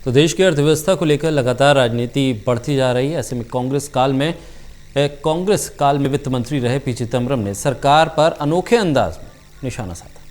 तो देश की अर्थव्यवस्था को लेकर लगातार राजनीति बढ़ती जा रही है। ऐसे में कांग्रेस काल में वित्त मंत्री रहे पी चिदम्बरम ने सरकार पर अनोखे अंदाज में निशाना साधा।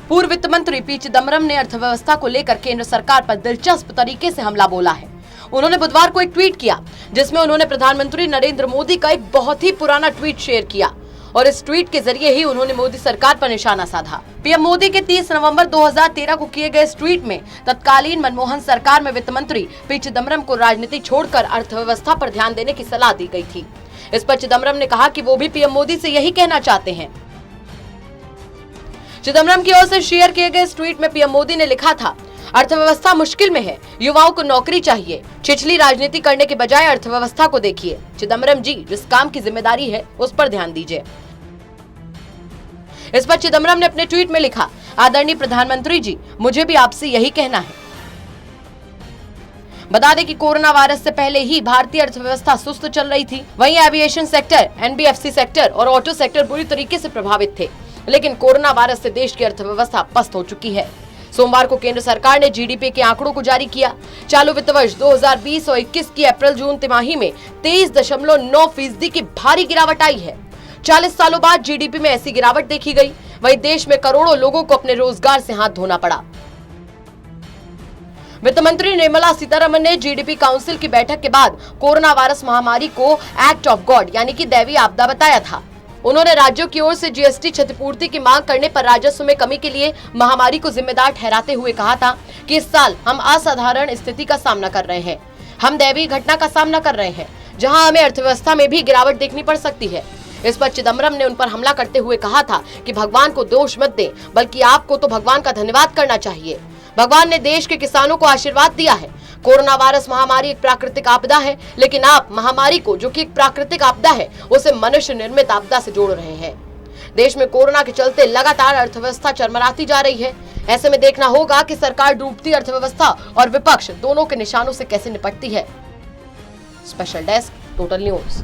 पूर्व वित्त मंत्री पी चिदम्बरम ने अर्थव्यवस्था को लेकर केंद्र सरकार पर दिलचस्प तरीके से हमला बोला है। उन्होंने बुधवार को एक ट्वीट किया जिसमें उन्होंने प्रधानमंत्री नरेंद्र मोदी का एक बहुत ही पुराना ट्वीट शेयर किया और इस ट्वीट के जरिए ही उन्होंने मोदी सरकार पर निशाना साधा। पीएम मोदी के 30 नवंबर 2013 को किए गए इस ट्वीट में तत्कालीन मनमोहन सरकार में वित्त मंत्री पी चिदम्बरम को राजनीति छोड़कर अर्थव्यवस्था पर ध्यान देने की सलाह दी गई थी। इस पर चिदम्बरम ने कहा कि वो भी पीएम मोदी से यही कहना चाहते हैं। चिदम्बरम की ओर से शेयर किए गए इस ट्वीट में पीएम मोदी ने लिखा था, अर्थव्यवस्था मुश्किल में है, युवाओं को नौकरी चाहिए, छिछली राजनीति करने के बजाय अर्थव्यवस्था को देखिए। चिदम्बरम जी, जिस काम की जिम्मेदारी है उस पर ध्यान दीजिए। इस पर चिदम्बरम ने अपने ट्वीट में लिखा, आदरणीय प्रधानमंत्री जी, मुझे भी आपसे यही कहना है। बता दें कि कोरोना वायरस से पहले ही भारतीय अर्थव्यवस्था सुस्त चल रही थी। वहीं एविएशन सेक्टर, एनबीएफसी सेक्टर और ऑटो सेक्टर बुरी तरीके से प्रभावित थे, लेकिन कोरोना वायरस से देश की अर्थव्यवस्था पस्त हो चुकी है। सोमवार को केंद्र सरकार ने जीडीपी के आंकड़ों को जारी किया। चालू वित्त वर्ष 2020 और 21 की अप्रैल-जून तिमाही में 23.9% की भारी गिरावट आई है। 40 सालों बाद जीडीपी में ऐसी गिरावट देखी गई। वहीं देश में करोड़ों लोगों को अपने रोजगार से हाथ धोना पड़ा। वित्त मंत्री निर्मला सीतारमण ने जीडीपी काउंसिल की बैठक के बाद कोरोना वायरस महामारी को एक्ट ऑफ गॉड यानी कि दैवीय आपदा बताया था। उन्होंने राज्यों की ओर से जीएसटी क्षतिपूर्ति की मांग करने पर राजस्व में कमी के लिए महामारी को जिम्मेदार ठहराते हुए कहा था कि इस साल हम असाधारण स्थिति का सामना कर रहे हैं। हम दैवीय घटना का सामना कर रहे हैं, जहां हमें अर्थव्यवस्था में भी गिरावट देखनी पड़ सकती है। इस पर चिदम्बरम ने उन पर हमला करते हुए कहा था कि भगवान को दोष मत दें, बल्कि आपको तो भगवान का धन्यवाद करना चाहिए। भगवान ने देश के किसानों को आशीर्वाद दिया है। कोरोना वायरस महामारी एक प्राकृतिक आपदा है, लेकिन आप महामारी को, जो कि एक प्राकृतिक आपदा है, उसे मनुष्य निर्मित आपदा से जोड़ रहे हैं। देश में कोरोना के चलते लगातार अर्थव्यवस्था चरमराती जा रही है। ऐसे में देखना होगा कि सरकार डूबती अर्थव्यवस्था और विपक्ष दोनों के निशानों से कैसे निपटती है। Special desk, total news.